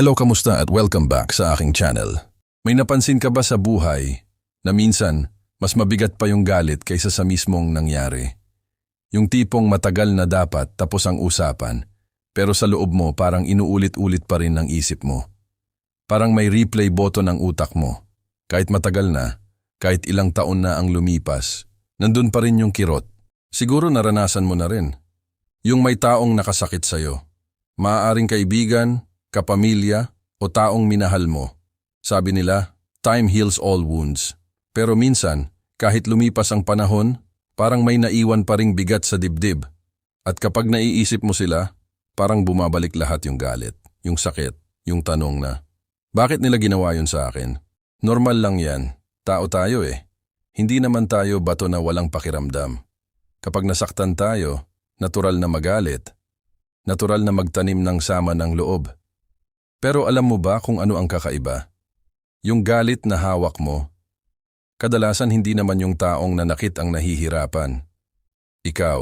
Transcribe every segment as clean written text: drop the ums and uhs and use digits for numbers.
Hello, kamusta at welcome back sa aking channel. May napansin ka ba sa buhay na minsan mas mabigat pa yung galit kaysa sa mismong nangyari? Yung tipong matagal na dapat tapos ang usapan, pero sa loob mo parang inuulit-ulit pa rin ng isip mo. Parang may replay button ang utak mo. Kahit matagal na, kahit ilang taon na ang lumipas, nandun pa rin yung kirot. Siguro naranasan mo na rin. Yung may taong nakasakit sa'yo. Maaaring kaibigan, kapamilya, o taong minahal mo. Sabi nila, time heals all wounds. Pero minsan, kahit lumipas ang panahon, parang may naiwan pa ring bigat sa dibdib. At kapag naiisip mo sila, parang bumabalik lahat yung galit, yung sakit, yung tanong na, bakit nila ginawa yun sa akin? Normal lang yan. Tao tayo eh. Hindi naman tayo bato na walang pakiramdam. Kapag nasaktan tayo, natural na magalit. Natural na magtanim ng sama ng loob. Pero alam mo ba kung ano ang kakaiba? Yung galit na hawak mo, kadalasan hindi naman yung taong nanakit ang nahihirapan. Ikaw,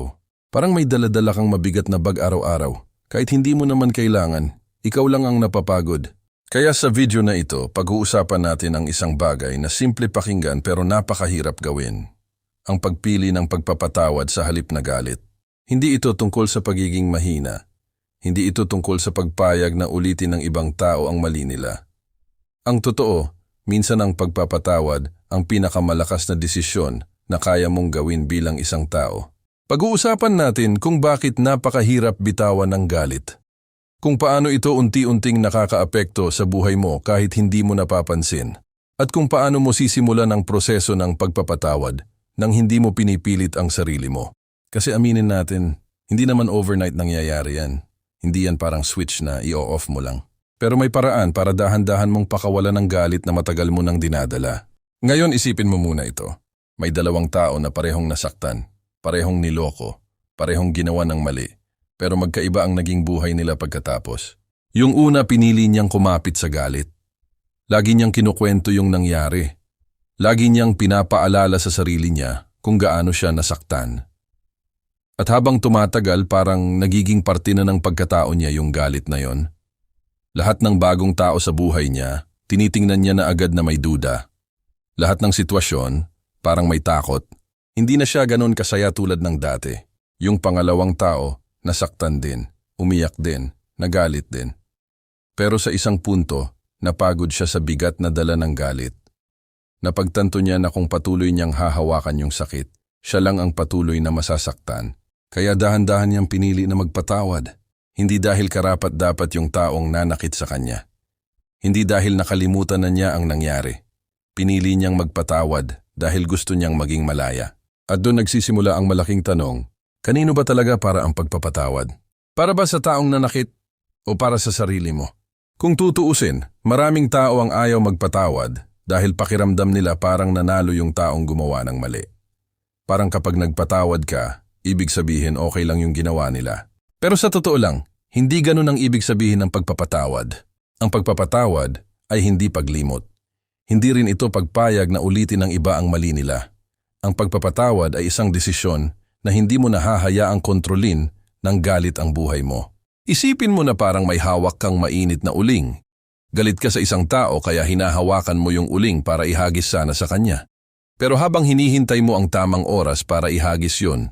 parang may daladala kang mabigat na bag araw-araw. Kahit hindi mo naman kailangan, ikaw lang ang napapagod. Kaya sa video na ito, pag-uusapan natin ang isang bagay na simple pakinggan pero napakahirap gawin. Ang pagpili ng pagpapatawad sa halip na galit. Hindi ito tungkol sa pagiging mahina. Hindi ito tungkol sa pagpayag na ulitin ng ibang tao ang mali nila. Ang totoo, minsan ang pagpapatawad ang pinakamalakas na desisyon na kaya mong gawin bilang isang tao. Pag-uusapan natin kung bakit napakahirap bitawan ng galit. Kung paano ito unti-unting nakakaapekto sa buhay mo kahit hindi mo napapansin. At kung paano mo sisimulan ang proseso ng pagpapatawad nang hindi mo pinipilit ang sarili mo. Kasi aminin natin, hindi naman overnight nangyayari yan. Hindi yan parang switch na i-off mo lang. Pero may paraan para dahan-dahan mong pakawalan ng galit na matagal mo nang dinadala. Ngayon isipin mo muna ito. May dalawang tao na parehong nasaktan, parehong niloko, parehong ginawa ng mali. Pero magkaiba ang naging buhay nila pagkatapos. Yung una pinili niyang kumapit sa galit. Lagi niyang kinukwento yung nangyari. Lagi niyang pinapaalala sa sarili niya kung gaano siya nasaktan. At habang tumatagal parang nagiging parte na ng pagkatao niya yung galit na yon. Lahat ng bagong tao sa buhay niya, tinitingnan niya na agad na may duda. Lahat ng sitwasyon, parang may takot. Hindi na siya ganon kasaya tulad ng dati. Yung pangalawang tao, nasaktan din, umiyak din, nagalit din. Pero sa isang punto, napagod siya sa bigat na dala ng galit. Napagtanto niya na kung patuloy niyang hahawakan yung sakit, siya lang ang patuloy na masasaktan. Kaya dahan-dahan niyang pinili na magpatawad. Hindi dahil karapat-dapat yung taong nanakit sa kanya. Hindi dahil nakalimutan na niya ang nangyari. Pinili niyang magpatawad dahil gusto niyang maging malaya. At doon nagsisimula ang malaking tanong, kanino ba talaga para ang pagpapatawad? Para ba sa taong nanakit o para sa sarili mo? Kung tutuusin, maraming tao ang ayaw magpatawad dahil pakiramdam nila parang nanalo yung taong gumawa ng mali. Parang kapag nagpatawad ka, ibig sabihin okay lang yung ginawa nila. Pero sa totoo lang, hindi ganun ang ibig sabihin ng pagpapatawad. Ang pagpapatawad ay hindi paglimot. Hindi rin ito pagpayag na ulitin ng iba ang mali nila. Ang pagpapatawad ay isang desisyon na hindi mo nahahayaang kontrolin ng galit ang buhay mo. Isipin mo na parang may hawak kang mainit na uling. Galit ka sa isang tao kaya hinahawakan mo yung uling para ihagis sana sa kanya. Pero habang hinihintay mo ang tamang oras para ihagis yun,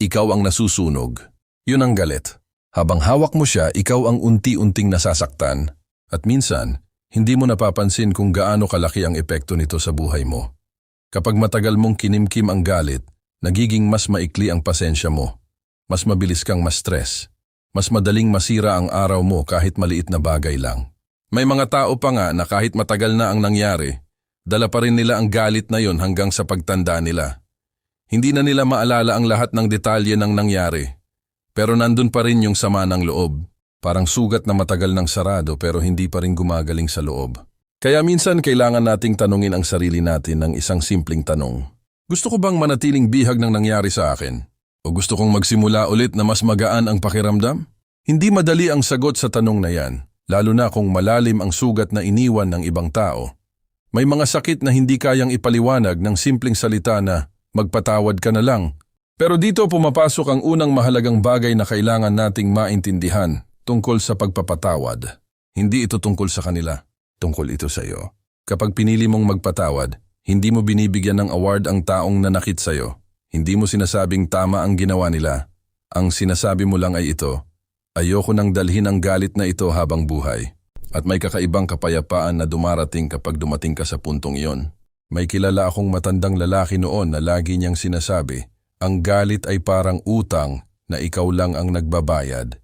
ikaw ang nasusunog. Yun ang galit. Habang hawak mo siya, ikaw ang unti-unting nasasaktan. At minsan, hindi mo napapansin kung gaano kalaki ang epekto nito sa buhay mo. Kapag matagal mong kinimkim ang galit, nagiging mas maikli ang pasensya mo. Mas mabilis kang ma-stress. Mas madaling masira ang araw mo kahit maliit na bagay lang. May mga tao pa nga na kahit matagal na ang nangyari, dala pa rin nila ang galit na yon hanggang sa pagtanda nila. Hindi na nila maalala ang lahat ng detalye ng nangyari. Pero nandun pa rin yung sama ng loob. Parang sugat na matagal ng sarado pero hindi pa rin gumagaling sa loob. Kaya minsan kailangan nating tanungin ang sarili natin ng isang simpleng tanong. Gusto ko bang manatiling bihag ng nangyari sa akin? O gusto kong magsimula ulit na mas magaan ang pakiramdam? Hindi madali ang sagot sa tanong na yan. Lalo na kung malalim ang sugat na iniwan ng ibang tao. May mga sakit na hindi kayang ipaliwanag ng simpleng salita na magpatawad ka na lang. Pero dito pumapasok ang unang mahalagang bagay na kailangan nating maintindihan tungkol sa pagpapatawad. Hindi ito tungkol sa kanila. Tungkol ito sa iyo. Kapag pinili mong magpatawad, hindi mo binibigyan ng award ang taong nanakit sa iyo. Hindi mo sinasabing tama ang ginawa nila. Ang sinasabi mo lang ay ito, ayoko nang dalhin ang galit na ito habang buhay. At may kakaibang kapayapaan na dumarating kapag dumating ka sa puntong iyon. May kilala akong matandang lalaki noon na lagi niyang sinasabi, ang galit ay parang utang na ikaw lang ang nagbabayad.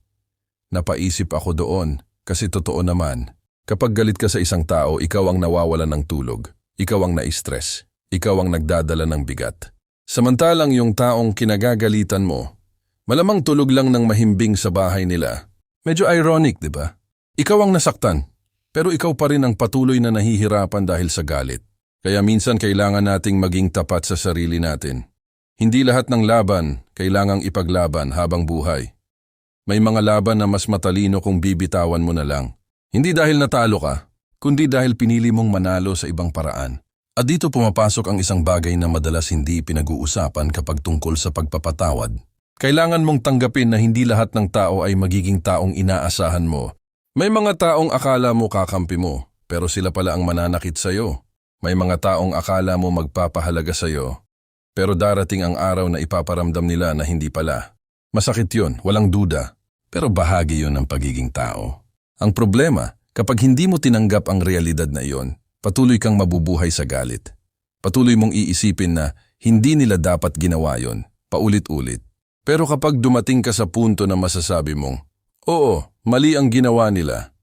Napaisip ako doon kasi totoo naman. Kapag galit ka sa isang tao, ikaw ang nawawalan ng tulog. Ikaw ang na-stress. Ikaw ang nagdadala ng bigat. Samantalang yung taong kinagagalitan mo, malamang tulog lang ng mahimbing sa bahay nila. Medyo ironic, di ba? Ikaw ang nasaktan, pero ikaw pa rin ang patuloy na nahihirapan dahil sa galit. Kaya minsan kailangan nating maging tapat sa sarili natin. Hindi lahat ng laban kailangang ipaglaban habang buhay. May mga laban na mas matalino kung bibitawan mo na lang. Hindi dahil natalo ka, kundi dahil pinili mong manalo sa ibang paraan. At dito pumapasok ang isang bagay na madalas hindi pinag-uusapan kapag tungkol sa pagpapatawad. Kailangan mong tanggapin na hindi lahat ng tao ay magiging taong inaasahan mo. May mga taong akala mo kakampi mo, pero sila pala ang mananakit sa'yo. May mga taong akala mo magpapahalaga sa'yo, pero darating ang araw na ipaparamdam nila na hindi pala. Masakit yun, walang duda, pero bahagi yun ng pagiging tao. Ang problema, kapag hindi mo tinanggap ang realidad na iyon, patuloy kang mabubuhay sa galit. Patuloy mong iisipin na hindi nila dapat ginawa yon, paulit-ulit. Pero kapag dumating ka sa punto na masasabi mong, oo, mali ang ginawa nila,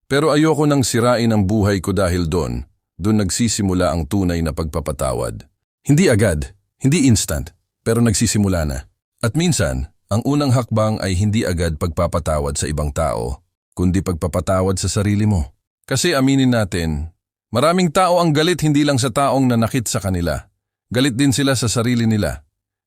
pero ayoko nang sirain ang buhay ko dahil doon nagsisimula ang tunay na pagpapatawad. Hindi agad, hindi instant, pero nagsisimula na. At minsan, ang unang hakbang ay hindi agad pagpapatawad sa ibang tao, kundi pagpapatawad sa sarili mo. Kasi aminin natin, maraming tao ang galit hindi lang sa taong nanakit sa kanila. Galit din sila sa sarili nila.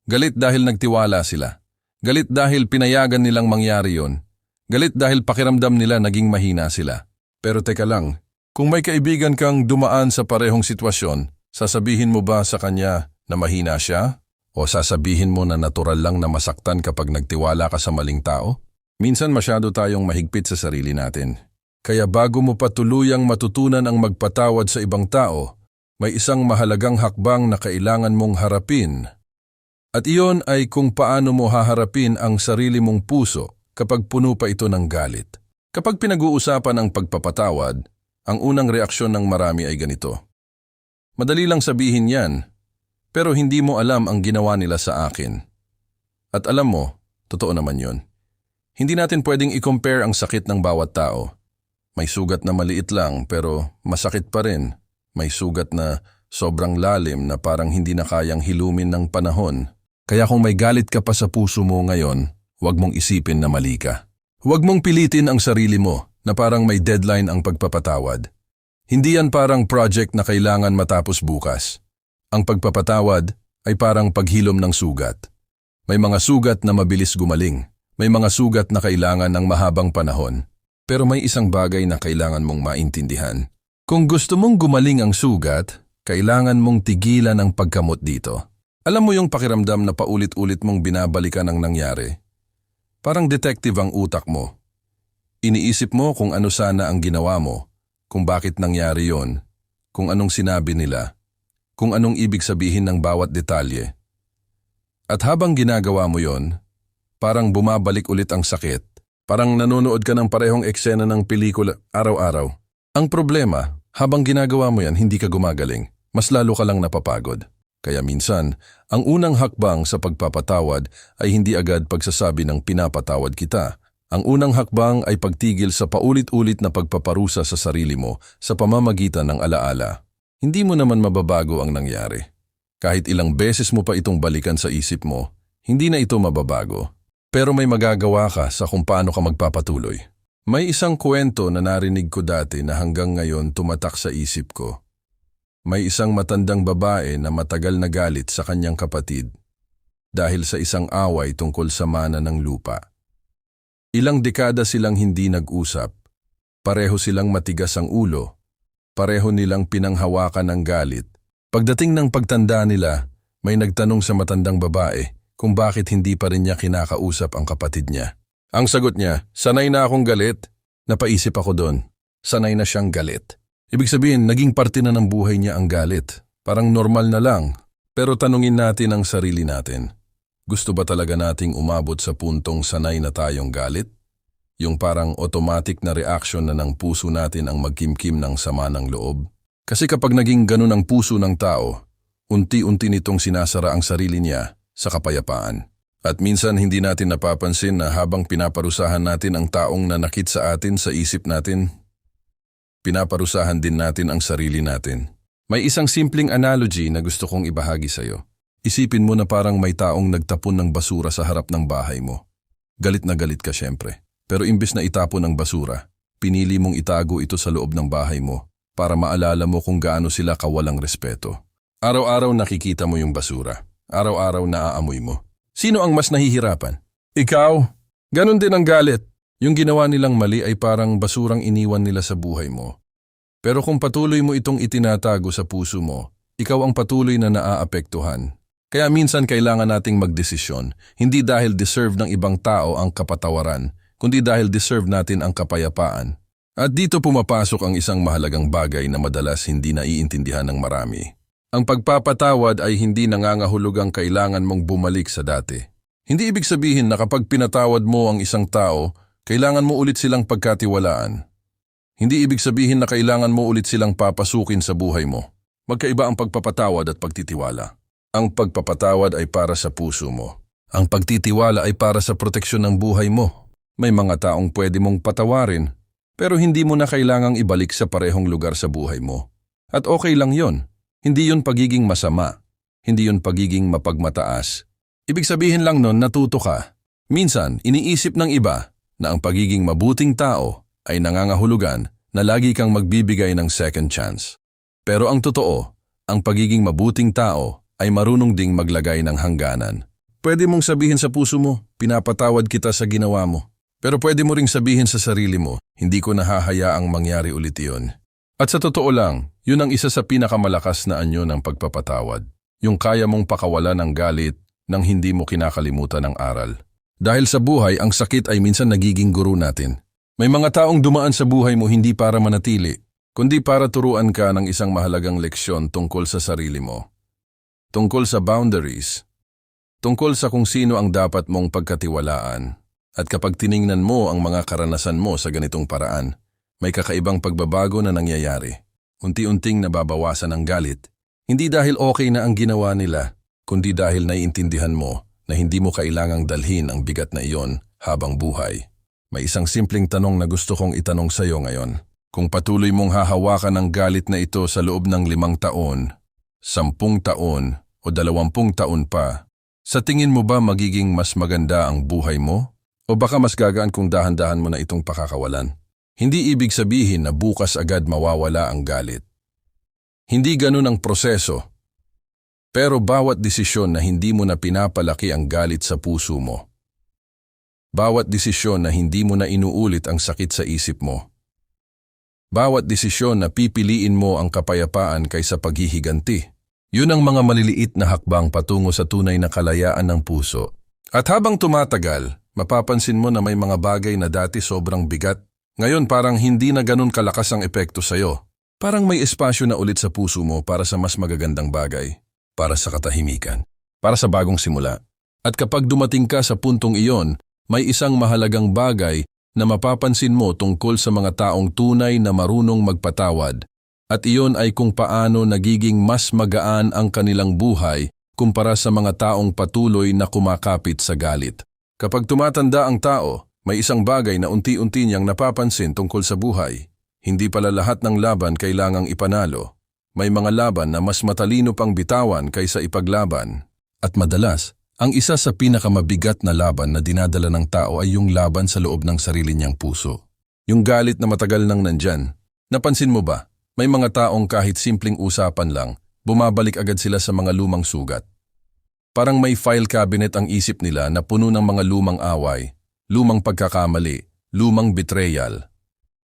Galit dahil nagtiwala sila. Galit dahil pinayagan nilang mangyari yon. Galit dahil pakiramdam nila naging mahina sila. Pero teka lang, kung may kaibigan kang dumaan sa parehong sitwasyon, sasabihin mo ba sa kanya na mahina siya? O sasabihin mo na natural lang na masaktan kapag nagtiwala ka sa maling tao? Minsan masyado tayong mahigpit sa sarili natin. Kaya bago mo pa tuluyang matutunan ang magpatawad sa ibang tao, may isang mahalagang hakbang na kailangan mong harapin. At iyon ay kung paano mo haharapin ang sarili mong puso kapag puno pa ito ng galit. Kapag pinag-uusapan ang pagpapatawad, ang unang reaksyon ng marami ay ganito. Madali lang sabihin yan, pero hindi mo alam ang ginawa nila sa akin. At alam mo, totoo naman yon. Hindi natin pwedeng i-compare ang sakit ng bawat tao. May sugat na maliit lang pero masakit pa rin. May sugat na sobrang lalim na parang hindi na kayang hilumin ng panahon. Kaya kung may galit ka pa sa puso mo ngayon, huwag mong isipin na mali ka. Huwag mong pilitin ang sarili mo na parang may deadline ang pagpapatawad. Hindi yan parang project na kailangan matapos bukas. Ang pagpapatawad ay parang paghilom ng sugat. May mga sugat na mabilis gumaling. May mga sugat na kailangan ng mahabang panahon. Pero may isang bagay na kailangan mong maintindihan. Kung gusto mong gumaling ang sugat, kailangan mong tigilan ang pagkamot dito. Alam mo yung pakiramdam na paulit-ulit mong binabalikan ang nangyari? Parang detective ang utak mo. Iniisip mo kung ano sana ang ginawa mo, kung bakit nangyari yon, kung anong sinabi nila, kung anong ibig sabihin ng bawat detalye. At habang ginagawa mo yon, parang bumabalik ulit ang sakit, parang nanonood ka ng parehong eksena ng pelikula araw-araw. Ang problema, habang ginagawa mo yan, hindi ka gumagaling, mas lalo ka lang napapagod. Kaya minsan, ang unang hakbang sa pagpapatawad ay hindi agad pagsasabi ng pinapatawad kita. Ang unang hakbang ay pagtigil sa paulit-ulit na pagpaparusa sa sarili mo sa pamamagitan ng alaala. Hindi mo naman mababago ang nangyari. Kahit ilang beses mo pa itong balikan sa isip mo, hindi na ito mababago. Pero may magagawa ka sa kung paano ka magpapatuloy. May isang kwento na narinig ko dati na hanggang ngayon tumatak sa isip ko. May isang matandang babae na matagal na galit sa kanyang kapatid dahil sa isang away tungkol sa mana ng lupa. Ilang dekada silang hindi nag-usap. Pareho silang matigas ang ulo. Pareho nilang pinanghawakan ng galit. Pagdating ng pagtanda nila, may nagtanong sa matandang babae kung bakit hindi pa rin niya kinakausap ang kapatid niya. Ang sagot niya, sanay na akong galit. Napaisip ako doon. sanay na siyang galit. Ibig sabihin, naging parte na ng buhay niya ang galit. Parang normal na lang. Pero tanungin natin ang sarili natin. Gusto ba talaga nating umabot sa puntong sanay na tayong galit? Yung parang automatic na reaction na ng puso natin ang magkimkim ng sama ng loob? Kasi kapag naging ganun ang puso ng tao, unti-unti nitong sinasara ang sarili niya sa kapayapaan. At minsan hindi natin napapansin na habang pinaparusahan natin ang taong nanakit sa atin sa isip natin, pinaparusahan din natin ang sarili natin. May isang simpleng analogy na gusto kong ibahagi sa'yo. Isipin mo na parang may taong nagtapon ng basura sa harap ng bahay mo. Galit na galit ka syempre. Pero imbes na itapon ang basura, pinili mong itago ito sa loob ng bahay mo para maalala mo kung gaano sila kawalang respeto. Araw-araw nakikita mo yung basura. Araw-araw naaamoy mo. Sino ang mas nahihirapan? Ikaw. Ganon din ang galit. Yung ginawa nilang mali ay parang basurang iniwan nila sa buhay mo. Pero kung patuloy mo itong itinatago sa puso mo, ikaw ang patuloy na naaapektuhan. Kaya minsan kailangan nating magdesisyon, hindi dahil deserve ng ibang tao ang kapatawaran, kundi dahil deserve natin ang kapayapaan. At dito pumapasok ang isang mahalagang bagay na madalas hindi naiintindihan ng marami. Ang pagpapatawad ay hindi nangangahulugang kailangan mong bumalik sa dati. Hindi ibig sabihin na kapag pinatawad mo ang isang tao, kailangan mo ulit silang pagkatiwalaan. Hindi ibig sabihin na kailangan mo ulit silang papasukin sa buhay mo. Magkaiba ang pagpapatawad at pagtitiwala. Ang pagpapatawad ay para sa puso mo. Ang pagtitiwala ay para sa proteksyon ng buhay mo. May mga taong pwede mong patawarin, pero hindi mo na kailangang ibalik sa parehong lugar sa buhay mo. At okay lang yon. Hindi yun pagiging masama. Hindi yun pagiging mapagmataas. Ibig sabihin lang nun natuto ka. Minsan, iniisip ng iba na ang pagiging mabuting tao ay nangangahulugan na lagi kang magbibigay ng second chance. Pero ang totoo, ang pagiging mabuting tao ay marunong ding maglagay ng hangganan. Pwede mong sabihin sa puso mo, pinapatawad kita sa ginawa mo. Pero pwede mo ring sabihin sa sarili mo, hindi ko nahahayaang mangyari ulit iyon. At sa totoo lang, yun ang isa sa pinakamalakas na anyo ng pagpapatawad. Yung kaya mong pakawalan ng galit nang hindi mo kinakalimutan ang aral. Dahil sa buhay, ang sakit ay minsan nagiging guro natin. May mga taong dumaan sa buhay mo hindi para manatili, kundi para turuan ka ng isang mahalagang leksyon tungkol sa sarili mo. Tungkol sa boundaries. Tungkol sa kung sino ang dapat mong pagkatiwalaan. At kapag tiningnan mo ang mga karanasan mo sa ganitong paraan, may kakaibang pagbabago na nangyayari. Unti-unting nababawasan ang galit. Hindi dahil okay na ang ginawa nila, kundi dahil naiintindihan mo na hindi mo kailangang dalhin ang bigat na iyon habang buhay. May isang simpleng tanong na gusto kong itanong sa iyo ngayon. Kung patuloy mong hahawakan ang galit na ito sa loob ng 5 taon, 10 taon o 20 taon pa, sa tingin mo ba magiging mas maganda ang buhay mo? O baka mas gagaan kung dahan-dahan mo na itong pakakawalan? Hindi ibig sabihin na bukas agad mawawala ang galit. Hindi ganun ang proseso. Pero bawat desisyon na hindi mo na pinapalaki ang galit sa puso mo, bawat desisyon na hindi mo na inuulit ang sakit sa isip mo, bawat desisyon na pipiliin mo ang kapayapaan kaysa paghihiganti, yun ang mga maliliit na hakbang patungo sa tunay na kalayaan ng puso. At habang tumatagal, mapapansin mo na may mga bagay na dati sobrang bigat, ngayon parang hindi na ganun kalakas ang epekto sa'yo. Parang may espasyo na ulit sa puso mo para sa mas magagandang bagay, para sa katahimikan, para sa bagong simula. At kapag dumating ka sa puntong iyon, may isang mahalagang bagay na mapapansin mo tungkol sa mga taong tunay na marunong magpatawad. At iyon ay kung paano nagiging mas magaan ang kanilang buhay kumpara sa mga taong patuloy na kumakapit sa galit. Kapag tumatanda ang tao, may isang bagay na unti-unti niyang napapansin tungkol sa buhay. Hindi pala lahat ng laban kailangang ipanalo. May mga laban na mas matalino pang bitawan kaysa ipaglaban. At madalas, ang isa sa pinakamabigat na laban na dinadala ng tao ay yung laban sa loob ng sarili niyang puso. Yung galit na matagal nang nandyan. Napansin mo ba? May mga taong kahit simpleng usapan lang, bumabalik agad sila sa mga lumang sugat. Parang may file cabinet ang isip nila na puno ng mga lumang away, lumang pagkakamali, lumang betrayal.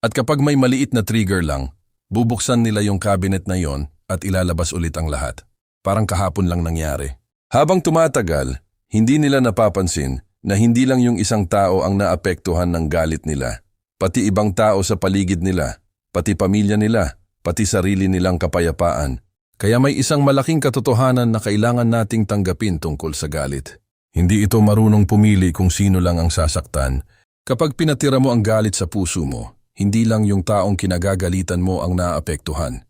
At kapag may maliit na trigger lang, bubuksan nila yung cabinet na yon at ilalabas ulit ang lahat. Parang kahapon lang nangyari. Habang tumatagal, hindi nila napapansin na hindi lang yung isang tao ang naapektuhan ng galit nila. Pati ibang tao sa paligid nila, pati pamilya nila, pati sarili nilang kapayapaan. Kaya may isang malaking katotohanan na kailangan nating tanggapin tungkol sa galit. Hindi ito marunong pumili kung sino lang ang sasaktan. Kapag pinatira mo ang galit sa puso mo, hindi lang yung taong kinagagalitan mo ang naapektuhan.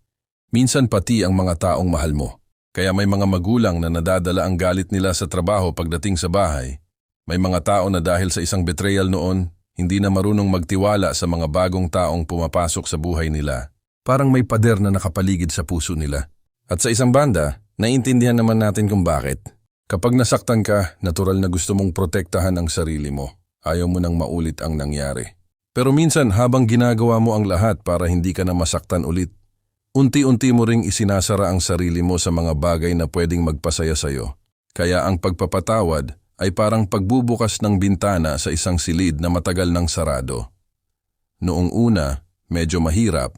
Minsan pati ang mga taong mahal mo. Kaya may mga magulang na nadadala ang galit nila sa trabaho pagdating sa bahay. May mga tao na dahil sa isang betrayal noon, hindi na marunong magtiwala sa mga bagong taong pumapasok sa buhay nila. Parang may pader na nakapaligid sa puso nila. At sa isang banda, naiintindihan naman natin kung bakit. Kapag nasaktan ka, natural na gusto mong protektahan ang sarili mo. Ayaw mo nang maulit ang nangyari. Pero minsan habang ginagawa mo ang lahat para hindi ka na masaktan ulit, unti-unti mo ring isinasara ang sarili mo sa mga bagay na pwedeng magpasaya sa'yo. Kaya ang pagpapatawad ay parang pagbubukas ng bintana sa isang silid na matagal nang sarado. Noong una, medyo mahirap,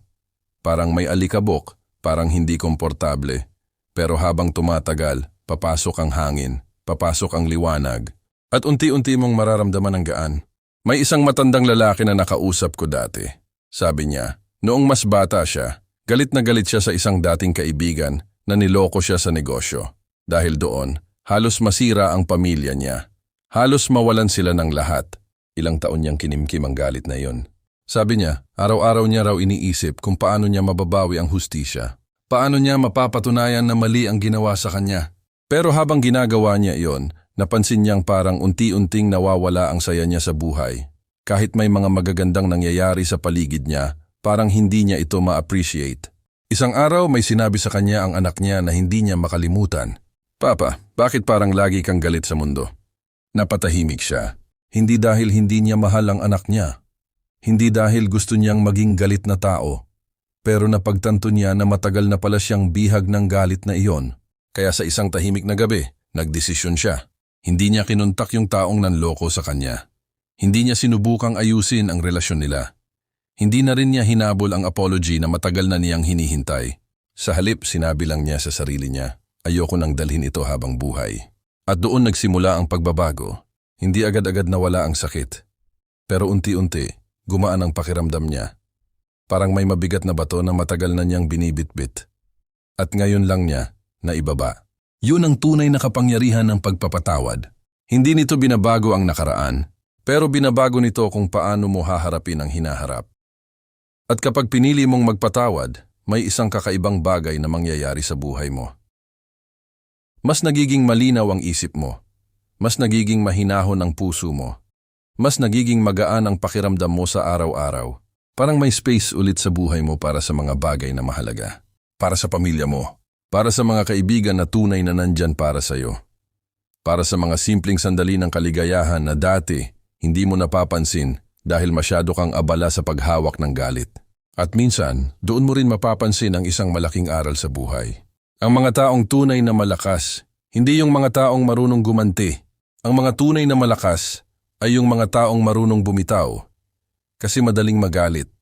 parang may alikabok, parang hindi komportable. Pero habang tumatagal, papasok ang hangin, papasok ang liwanag, at unti-unti mong mararamdaman ang gaan. May isang matandang lalaki na nakausap ko dati. Sabi niya, noong mas bata siya, galit na galit siya sa isang dating kaibigan na niloko siya sa negosyo. Dahil doon, halos masira ang pamilya niya. Halos mawalan sila ng lahat. Ilang taon niyang kinimkim ang galit na iyon. Sabi niya, araw-araw niya raw iniisip kung paano niya mababawi ang hustisya. Paano niya mapapatunayan na mali ang ginawa sa kanya. Pero habang ginagawa niya iyon, napansin niyang parang unti-unting nawawala ang saya niya sa buhay. Kahit may mga magagandang nangyayari sa paligid niya, parang hindi niya ito ma-appreciate. Isang araw may sinabi sa kanya ang anak niya na hindi niya makalimutan. Papa, bakit parang lagi kang galit sa mundo? Napatahimik siya. Hindi dahil hindi niya mahal ang anak niya. Hindi dahil gusto niyang maging galit na tao. Pero napagtanto niya na matagal na pala siyang bihag ng galit na iyon. Kaya sa isang tahimik na gabi, nagdesisyon siya. Hindi niya kinuntak yung taong nanloko sa kanya. Hindi niya sinubukang ayusin ang relasyon nila. Hindi na rin niya hinabol ang apology na matagal na niyang hinihintay. Sa halip, sinabi lang niya sa sarili niya, ayoko nang dalhin ito habang buhay. At doon nagsimula ang pagbabago. Hindi agad-agad nawala ang sakit. Pero unti-unti, gumaan ang pakiramdam niya. Parang may mabigat na bato na matagal na niyang binibitbit. At ngayon lang niya naibaba. Yun ang tunay na kapangyarihan ng pagpapatawad. Hindi nito binabago ang nakaraan, pero binabago nito kung paano mo haharapin ang hinaharap. At kapag pinili mong magpatawad, may isang kakaibang bagay na mangyayari sa buhay mo. Mas nagiging malinaw ang isip mo. Mas nagiging mahinahon ang puso mo. Mas nagiging magaan ang pakiramdam mo sa araw-araw. Parang may space ulit sa buhay mo para sa mga bagay na mahalaga. Para sa pamilya mo. Para sa mga kaibigan na tunay na nandyan para sa'yo. Para sa mga simpleng sandali ng kaligayahan na dati hindi mo napapansin dahil masyado kang abala sa paghawak ng galit. At minsan, doon mo rin mapapansin ang isang malaking aral sa buhay. Ang mga taong tunay na malakas, hindi yung mga taong marunong gumanti. Ang mga tunay na malakas ay yung mga taong marunong bumitaw. Kasi madaling magalit.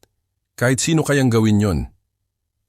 Kahit sino kayang gawin yon.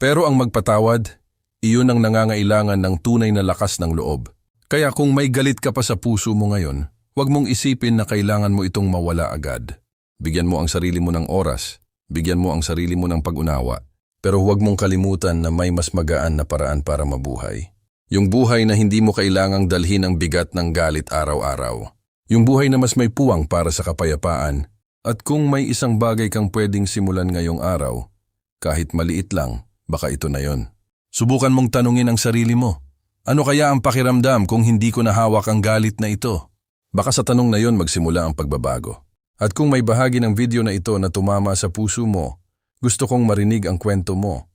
Pero ang magpatawad, iyon ang nangangailangan ng tunay na lakas ng loob. Kaya kung may galit ka pa sa puso mo ngayon, huwag mong isipin na kailangan mo itong mawala agad. Bigyan mo ang sarili mo ng oras, bigyan mo ang sarili mo ng pag-unawa. Pero huwag mong kalimutan na may mas magaan na paraan para mabuhay. Yung buhay na hindi mo kailangang dalhin ang bigat ng galit araw-araw. Yung buhay na mas may puwang para sa kapayapaan. At kung may isang bagay kang pwedeng simulan ngayong araw, kahit maliit lang, baka ito na yon. Subukan mong tanungin ang sarili mo. Ano kaya ang pakiramdam kung hindi ko nahawak ang galit na ito? Baka sa tanong na yon magsimula ang pagbabago. At kung may bahagi ng video na ito na tumama sa puso mo, gusto kong marinig ang kwento mo.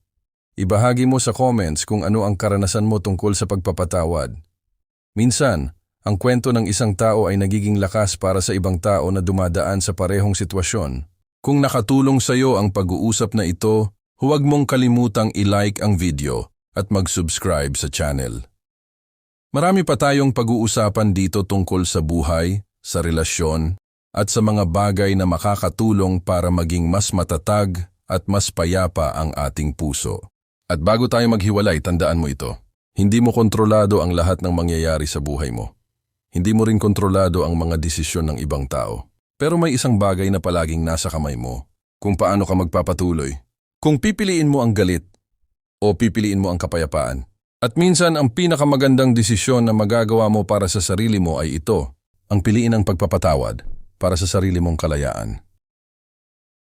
Ibahagi mo sa comments kung ano ang karanasan mo tungkol sa pagpapatawad. Minsan, ang kwento ng isang tao ay nagiging lakas para sa ibang tao na dumadaan sa parehong sitwasyon. Kung nakatulong sa iyo ang pag-uusap na ito, huwag mong kalimutang i-like ang video at mag-subscribe sa channel. Marami pa tayong pag-uusapan dito tungkol sa buhay, sa relasyon, at sa mga bagay na makakatulong para maging mas matatag at mas payapa ang ating puso. At bago tayo maghiwalay, tandaan mo ito. Hindi mo kontrolado ang lahat ng mangyayari sa buhay mo. Hindi mo rin kontrolado ang mga desisyon ng ibang tao. Pero may isang bagay na palaging nasa kamay mo, kung paano ka magpapatuloy. Kung pipiliin mo ang galit o pipiliin mo ang kapayapaan. At minsan ang pinakamagandang desisyon na magagawa mo para sa sarili mo ay ito, ang piliin ang pagpapatawad para sa sarili mong kalayaan.